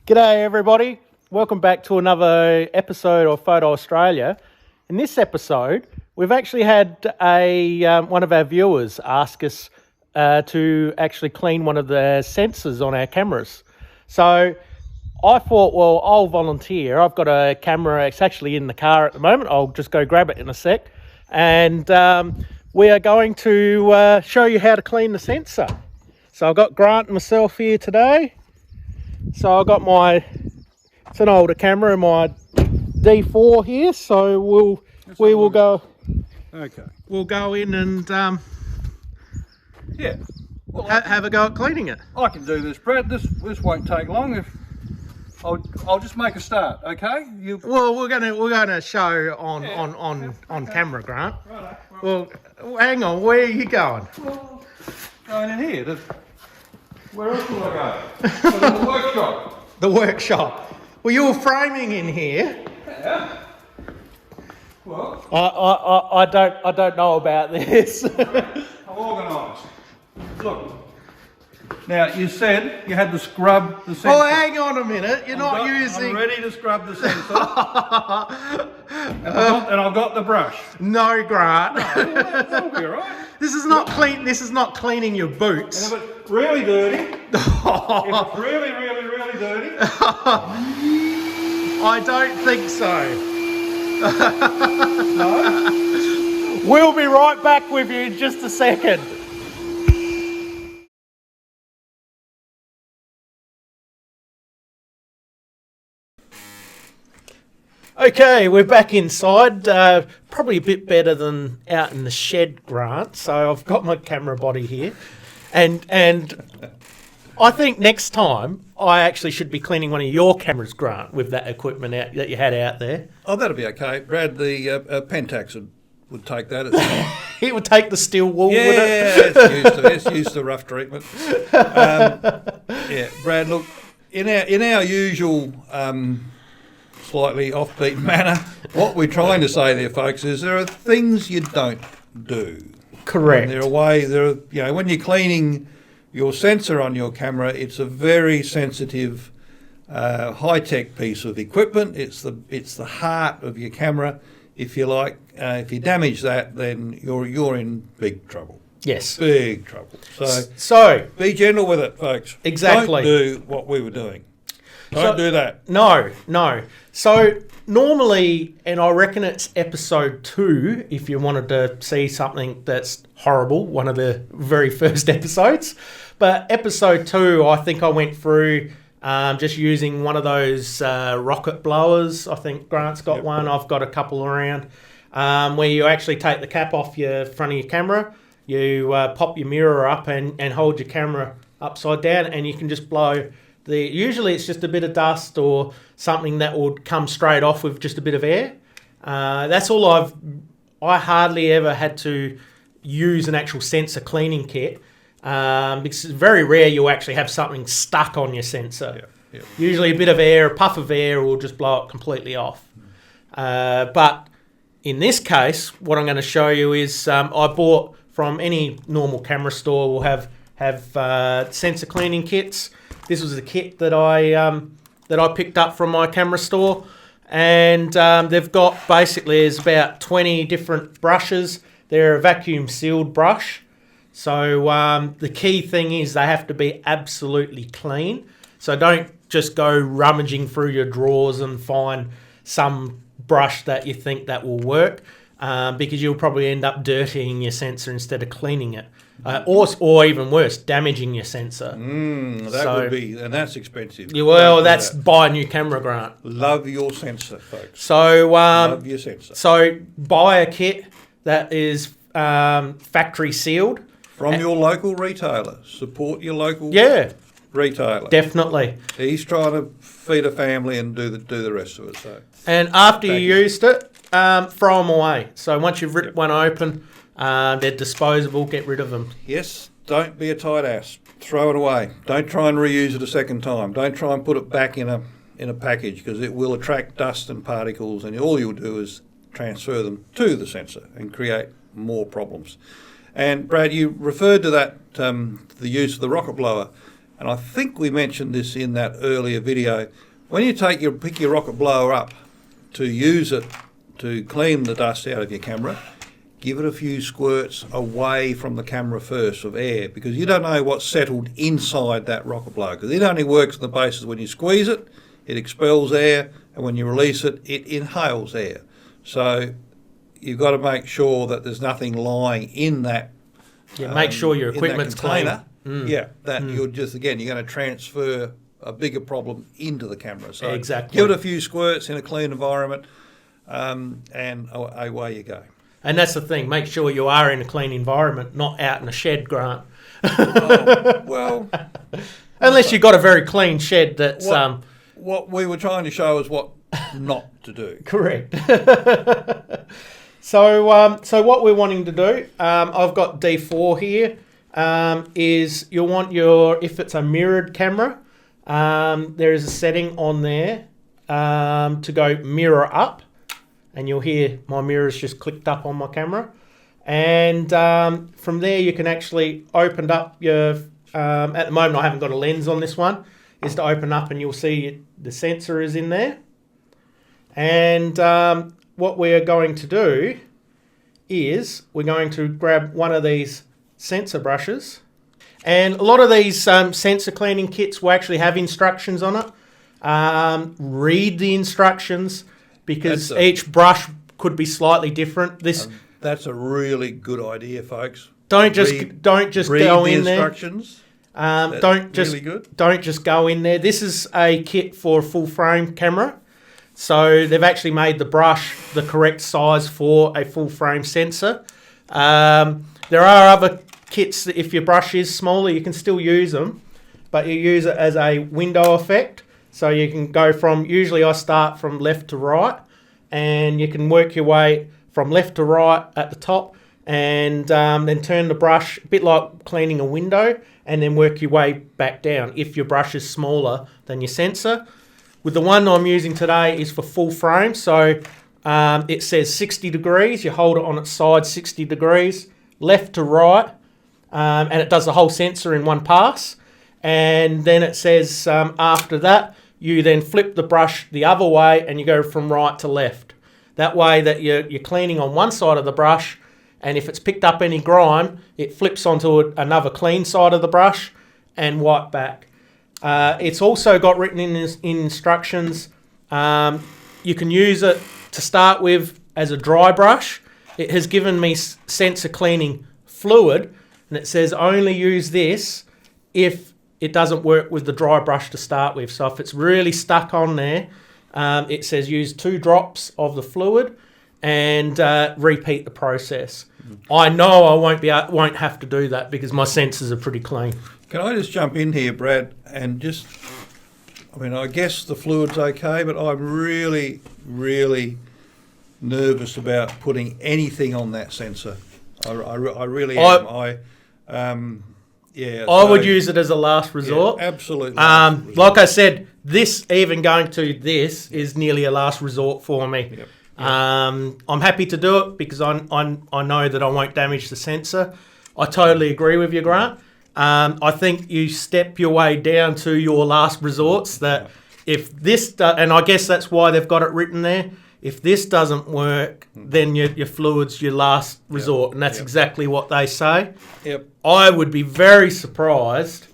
G'day everybody, welcome back to another episode of Photo Australia. In this episode, we've actually had one of our viewers ask us to actually clean one of the sensors on our cameras. So I thought, well, I'll volunteer. I've got a camera, it's actually in the car at the moment. I'll just go grab it in a sec. And we are going to show you how to clean the sensor. So I've got Grant and myself here today. So I've got it's an older camera, my D4 here. So we will go. Okay. We'll go in and Yeah. Well, have a go at cleaning it. I can do this, Brad. This won't take long. If I'll just make a start. Okay. Well, we're gonna show on camera, Grant. Right. Well, hang on. Where are you going? Well, going in here. Where else will I go? To the workshop. The workshop. Well, you're framing in here. Yeah. Well, I don't know about this. I'm organised. Look. Now, you said you had to scrub the sensor. Oh, hang on a minute. You're not using. I'm ready to scrub the sensor. and I've got the brush. No, Grant. That'll be all right. This is not clean. This is not cleaning your boots. And if it's really dirty, if it's really dirty, I don't think so. no. We'll be right back with you in just a second. Okay, we're back inside, probably a bit better than out in the shed, Grant. So I've got my camera body here, and I think next time I actually should be cleaning one of your cameras, Grant, with that equipment that you had out there. Oh, that'll be okay. Brad, the Pentax would take that. It would take the steel wool, would it? Yeah, it's used to rough treatment. Yeah, Brad, look, in our usual slightly offbeat manner, what we're trying to say there, folks, is there are things you don't do. Correct. And when you're cleaning your sensor on your camera, it's a very sensitive, high-tech piece of equipment. It's the heart of your camera, if you like. If you damage that, then you're in big trouble. Yes. Big trouble. So be gentle with it, folks. Exactly. Don't do what we were doing. Don't do that. No. So normally, and I reckon it's episode 2, if you wanted to see something that's horrible, one of the very first episodes. But episode 2, I think I went through just using one of those rocket blowers. I think Grant's got one. I've got a couple around where you actually take the cap off your front of your camera. You pop your mirror up and hold your camera upside down, and you can just blow. Usually it's just a bit of dust or something that would come straight off with just a bit of air. That's all I hardly ever had to use an actual sensor cleaning kit because it's very rare you'll actually have something stuck on your sensor. Yeah. Usually a bit of air, a puff of air will just blow it completely off. But in this case, what I'm going to show you is I bought from any normal camera store will have sensor cleaning kits. This was the kit that I picked up from my camera store, and they've got basically there's about 20 different brushes. They're a vacuum sealed brush, so the key thing is they have to be absolutely clean. So don't just go rummaging through your drawers and find some brush that you think that will work, because you'll probably end up dirtying your sensor instead of cleaning it. Or even worse, damaging your sensor. Would be, and that's expensive. Yeah, well, that's buy a new camera, Grant. Love your sensor, folks. So, love your sensor. So buy a kit that is factory sealed From your local retailer. Support your local retailer. Definitely. He's trying to feed a family and do the rest of it. So. And after you used it, throw them away. So once you've ripped one open, they're disposable. Get rid of them. Yes, don't be a tight ass. Throw it away. Don't try and reuse it a second time. Don't try and put it back in a package, because it will attract dust and particles, and all you'll do is transfer them to the sensor and create more problems. And Brad, you referred to that the use of the rocket blower. And I think we mentioned this in that earlier video. When you pick your rocket blower up to use it to clean the dust out of your camera, give it a few squirts away from the camera first of air, because you don't know what's settled inside that rocket blower, because it only works on the basis when you squeeze it, it expels air, and when you release it, it inhales air. So you've got to make sure that there's nothing lying in that. Yeah, make sure your equipment's clean. Yeah, that you're going to transfer a bigger problem into the camera. So exactly. Give it a few squirts in a clean environment, and away you go. And that's the thing. Make sure you are in a clean environment, not out in a shed, Grant. Well, unless you've got a very clean shed that's... What we were trying to show is what not to do. Correct. So what we're wanting to do, I've got D4 here, is you'll want if it's a mirrored camera, there is a setting on there to go mirror up. And you'll hear my mirror's just clicked up on my camera. And from there, you can actually open up your... at the moment, I haven't got a lens on this one. Is to open up and you'll see the sensor is in there. And what we're going to do is we're going to grab one of these sensor brushes. And a lot of these sensor cleaning kits will actually have instructions on it. Read the instructions, because each brush could be slightly different. That's a really good idea, folks. Don't just go in there. Instructions. Don't just go in there. This is a kit for a full frame camera, so they've actually made the brush the correct size for a full frame sensor. There are other kits that if your brush is smaller, you can still use them, but you use it as a window effect. So you can go from, usually I start from left to right, and you can work your way from left to right at the top, and then turn the brush, a bit like cleaning a window, and then work your way back down if your brush is smaller than your sensor. With the one I'm using today is for full frame, so it says 60 degrees, you hold it on its side 60 degrees, left to right, and it does the whole sensor in one pass. And then it says after that, you then flip the brush the other way and you go from right to left. That way that you're cleaning on one side of the brush, and if it's picked up any grime, it flips onto another clean side of the brush and wipe back. It's also got written in instructions, you can use it to start with as a dry brush. It has given me sensor cleaning fluid, and it says only use this if it doesn't work with the dry brush to start with. So if it's really stuck on there, it says use 2 drops of the fluid and repeat the process. I know I won't have to do that because my sensors are pretty clean. Can I just jump in here, Brad, and I guess the fluid's okay, but I'm really, really nervous about putting anything on that sensor. I really am. I would use it as a last resort. Yeah, absolutely. Like I said, even going to this is nearly a last resort for me. Yep. I'm happy to do it because I know that I won't damage the sensor. I totally agree with you, Grant. I think you step your way down to your last resorts. That if this, and I guess that's why they've got it written there. If this doesn't work, then your fluid's your last resort, and that's exactly what they say. Yep. I would be very surprised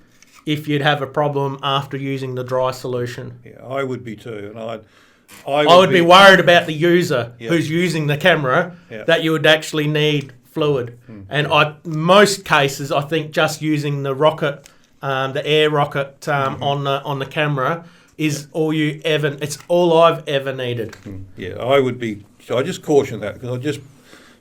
if you'd have a problem after using the dry solution. Yeah, I would be too, and I would be worried about the user who's using the camera that you would actually need fluid. And most cases, I think just using the rocket, the air rocket on the camera is all it's all I've ever needed. Yeah, I just caution that because it just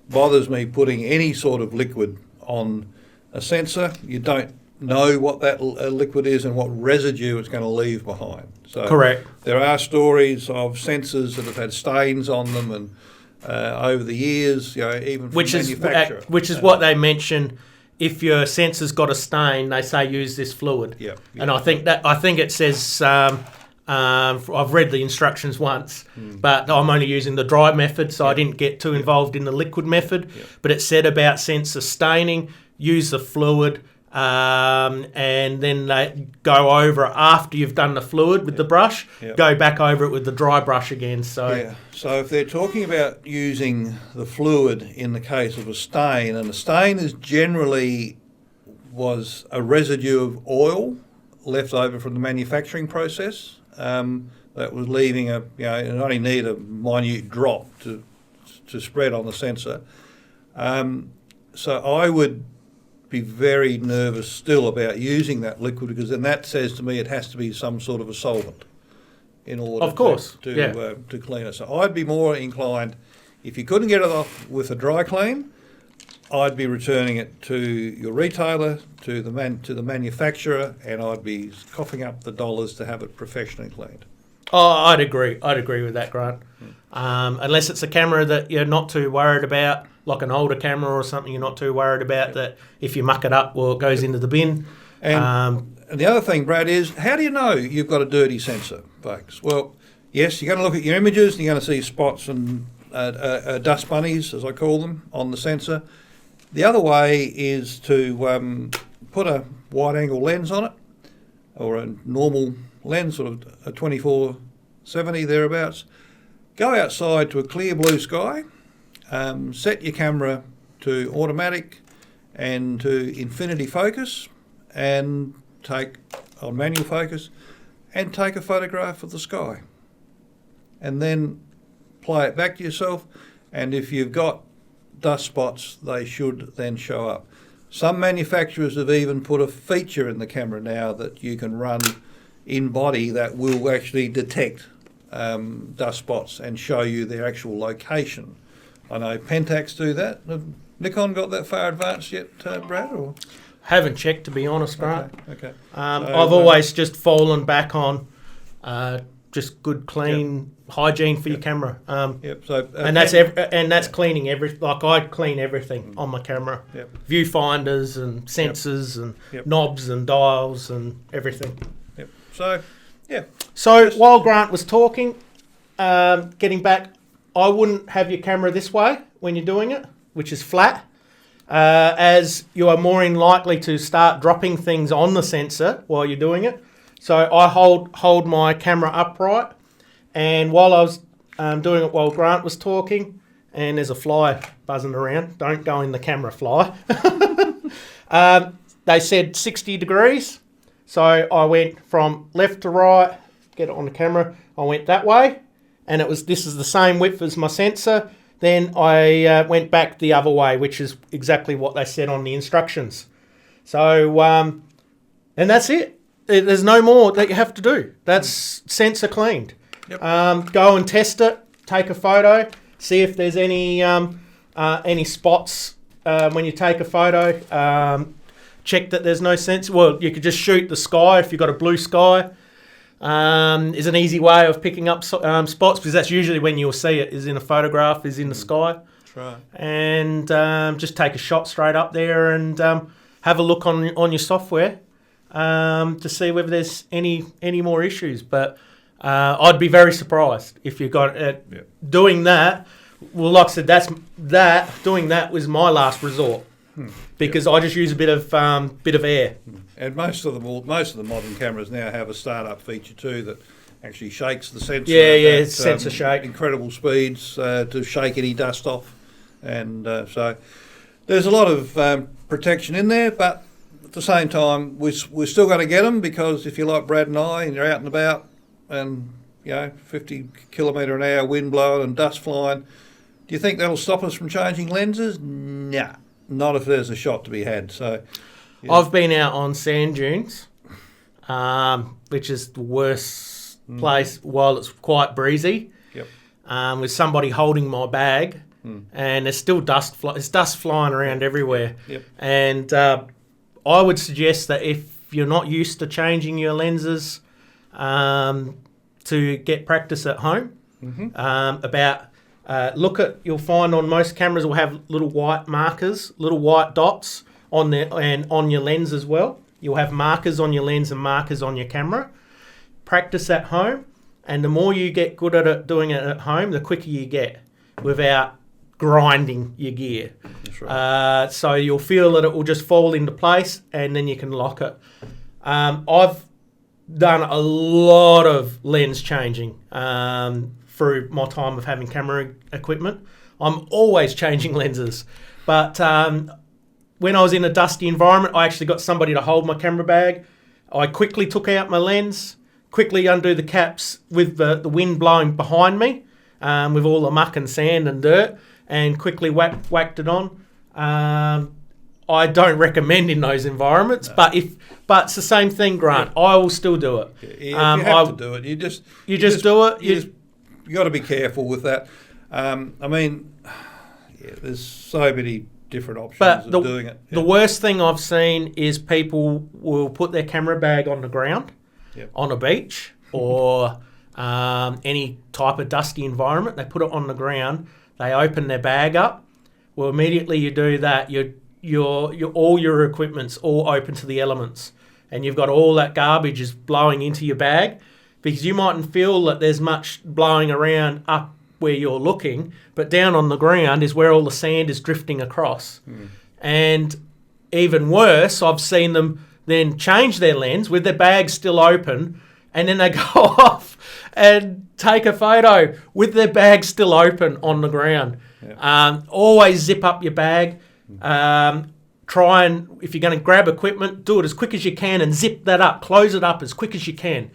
bothers me putting any sort of liquid on a sensor. You don't know what that liquid is and what residue it's going to leave behind. So correct. There are stories of sensors that have had stains on them, and over the years, even from manufacturer. Which is what they mention. If your sensor's got a stain, they say use this fluid. Yeah. And I think it says. I've read the instructions once, but I'm only using the dry method, so I didn't get too involved in the liquid method. But it said about sensor staining, use the fluid. and then they go over it after you've done the fluid with the brush, go back over it with the dry brush again. So So if they're talking about using the fluid in the case of a stain, and a stain is generally was a residue of oil left over from the manufacturing process, that was leaving it only need a minute drop to spread on the sensor. So I would be very nervous still about using that liquid, because then that says to me it has to be some sort of a solvent in order to clean it. So I'd be more inclined, if you couldn't get it off with a dry clean, I'd be returning it to your retailer, to the manufacturer, and I'd be coughing up the dollars to have it professionally cleaned. Oh, I'd agree with that, Grant. Unless it's a camera that you're not too worried about, like an older camera or something you're not too worried about, that if you muck it up, well, it goes into the bin. And the other thing, Brad, is how do you know you've got a dirty sensor, folks? Well, yes, you're going to look at your images and you're going to see spots and dust bunnies, as I call them, on the sensor. The other way is to put a wide-angle lens on it, or a normal lens, sort of a 24-70 thereabouts. Go outside to a clear blue sky, set your camera to automatic and to infinity focus, and take on manual focus, and take a photograph of the sky. And then play it back to yourself, and if you've got dust spots, they should then show up. Some manufacturers have even put a feature in the camera now that you can run in body that will actually detect dust spots and show you their actual location. I know Pentax do that. Have Nikon got that far advanced yet, Brad? Or? Haven't checked, to be honest, Grant. Okay. I've always just fallen back on just good, clean hygiene for your camera. And that's cleaning I clean everything on my camera. Viewfinders and sensors and knobs and dials and everything. So while Grant was talking, getting back, I wouldn't have your camera this way when you're doing it, which is flat, as you are more likely to start dropping things on the sensor while you're doing it. So I hold my camera upright, and while I was doing it while Grant was talking, and there's a fly buzzing around, don't go in the camera, fly. They said 60 degrees, so I went from left to right, get it on the camera, I went that way, and this is the same width as my sensor. Then I went back the other way, which is exactly what they said on the instructions. So, and that's it. There's no more that you have to do. That's sensor cleaned. Go and test it, take a photo, see if there's any spots when you take a photo. Check that there's no sensor. Well, you could just shoot the sky if you've got a blue sky. Is an easy way of picking up spots, because that's usually when you'll see it, is in a photograph, is in the sky. That's right. And just take a shot straight up there and have a look on your software to see whether there's any more issues. But I'd be very surprised if you got doing that. Well, like I said, doing that was my last resort. Because I just use a bit of air. And most of the modern cameras now have a startup feature too that actually shakes the sensor. At, sensor shake. Incredible speeds to shake any dust off, and so there's a lot of protection in there. But at the same time, we're still going to get them, because if you're like Brad and I, and you're out and about, and 50 kilometre an hour wind blowing and dust flying, do you think that'll stop us from changing lenses? Nah. Not if there's a shot to be had. So, I've been out on sand dunes, which is the worst place while it's quite breezy. With somebody holding my bag, and there's still dust. There's dust flying around everywhere. And I would suggest that if you're not used to changing your lenses, to get practice at home. You'll find on most cameras will have little white markers, little white dots on there, and on your lens as well. You'll have markers on your lens and markers on your camera. Practice at home, and the more you get good at it, doing it at home, the quicker you get without grinding your gear. That's right. So you'll feel that it will just fall into place, and then you can lock it. I've done a lot of lens changing through my time of having camera equipment. I'm always changing lenses. But when I was in a dusty environment, I actually got somebody to hold my camera bag. I quickly took out my lens, quickly undo the caps with the wind blowing behind me, with all the muck and sand and dirt, and quickly whacked it on. I don't recommend in those environments, No. but it's the same thing, Grant. Yeah. I will still do it. Yeah, you have to do it. You just do it. You got to be careful with that. There's so many different options of doing it. The worst thing I've seen is people will put their camera bag on the ground, on a beach, or any type of dusty environment. They put it on the ground. They open their bag up. Well, immediately you do that, all your equipment's all open to the elements, and you've got all that garbage is blowing into your bag, because you mightn't feel that there's much blowing around up where you're looking, but down on the ground is where all the sand is drifting across. And even worse, I've seen them then change their lens with their bag still open, and then they go off and take a photo with their bag still open on the ground. Always zip up your bag. Try and, if you're going to grab equipment, do it as quick as you can and zip that up. Close it up as quick as you can.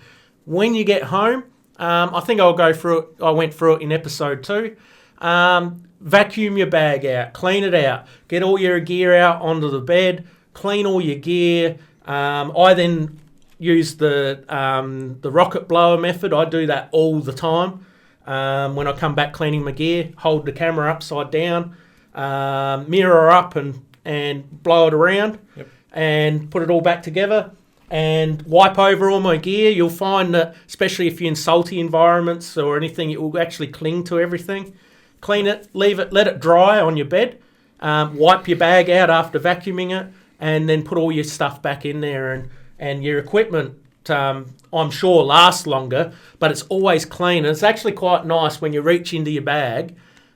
When you get home, I think I'll go through it. I went through it in episode 2. Vacuum your bag out, clean it out, get all your gear out onto the bed, clean all your gear. I then use the rocket blower method. I do that all the time. When I come back cleaning my gear, hold the camera upside down, mirror up and blow it around, and put it all back together and wipe over all my gear. You'll find that, especially if you're in salty environments or anything, it will actually cling to everything. Clean it, leave it, let it dry on your bed, wipe your bag out after vacuuming it, and then put all your stuff back in there, and your equipment, I'm sure, lasts longer, but it's always clean. And it's actually quite nice when you reach into your bag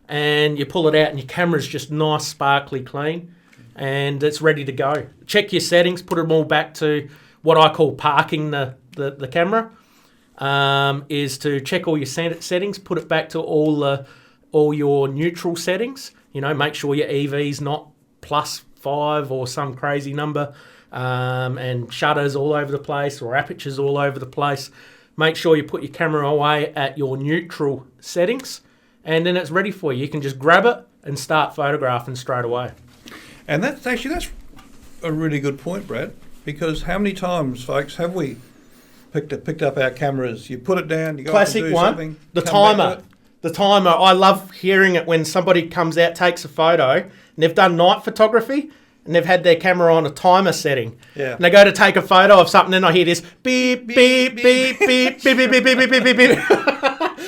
and you pull it out and your camera's just nice, sparkly clean, and it's ready to go. Check your settings, put them all back to what I call parking the camera, is to check all your settings, put it back to all your neutral settings. Make sure your EV's not +5 or some crazy number, and shutters all over the place or apertures all over the place. Make sure you put your camera away at your neutral settings, and then it's ready for you. You can just grab it and start photographing straight away. And that's a really good point, Brad, because how many times, folks, have we picked up our cameras? You put it down, you go Classic to do one, something. the timer. The timer. I love hearing it when somebody comes out, takes a photo, and they've done night photography, and they've had their camera on a timer setting. Yeah. And they go to take a photo of something, and I hear this beep, beep, beep, beep, beep, beep, beep, beep, beep, beep, beep, beep.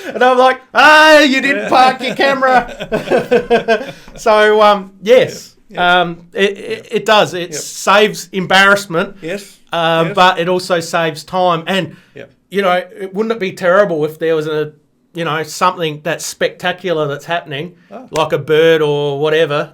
And I'm like, you didn't park your camera. So, yes. It does. It saves embarrassment. Yes. But it also saves time. And, wouldn't it be terrible if there was something that's spectacular that's happening, like a bird or whatever,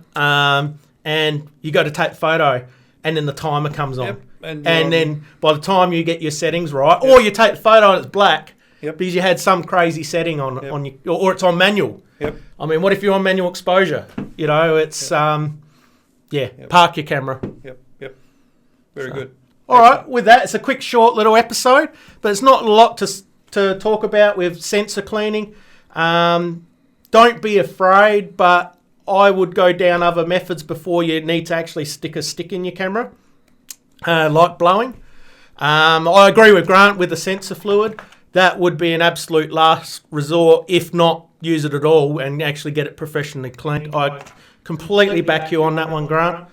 and you go to take the photo, and then the timer comes on. Yep. And then by the time you get your settings right, or you take the photo and it's black, because you had some crazy setting on your, or it's on manual. Yep. I mean, what if you're on manual exposure? It's, park your camera. Yep. Very good. All right, with that, it's a quick, short little episode, but it's not a lot to talk about with sensor cleaning. Don't be afraid, but I would go down other methods before you need to actually stick a stick in your camera, like blowing. I agree with Grant with the sensor fluid. That would be an absolute last resort, if not use it at all and actually get it professionally cleaned. I completely back you on that one, Grant.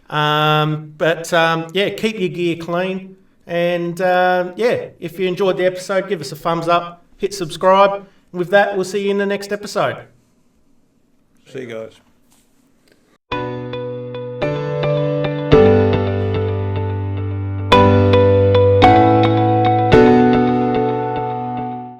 Keep your gear clean. And if you enjoyed the episode, give us a thumbs up, hit subscribe. With that, we'll see you in the next episode. See you guys.